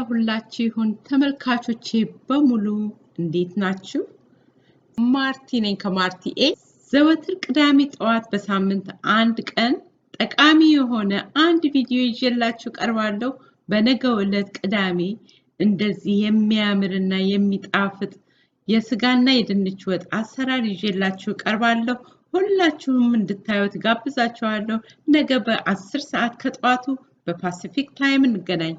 ለሁላችሁም ተመልካቾቼ በሙሉ እንዴት ናችሁ? ማርቲ ነኝ ከማርቲ ኤ ዘወትር ቅዳሜ ጠዋት በሳምንት አንድ ቀን ጠቃሚ የሆነ አንድ ቪዲዮ ይዤላችሁ ቀርባለሁ። በነገው ዕለት ቅዳሜ እንደዚህ የሚያምርና የሚጣፍጥ የሥጋና የድንች ወጥ አሰራር ይዤላችሁ ቀርባለሁ። ሁላችሁም እንድታዩት ጋብዛችኋለሁ። ነገ በ10 ሰዓት ከጠዋቱ በፓሲፊክ ታይም እንገናኝ።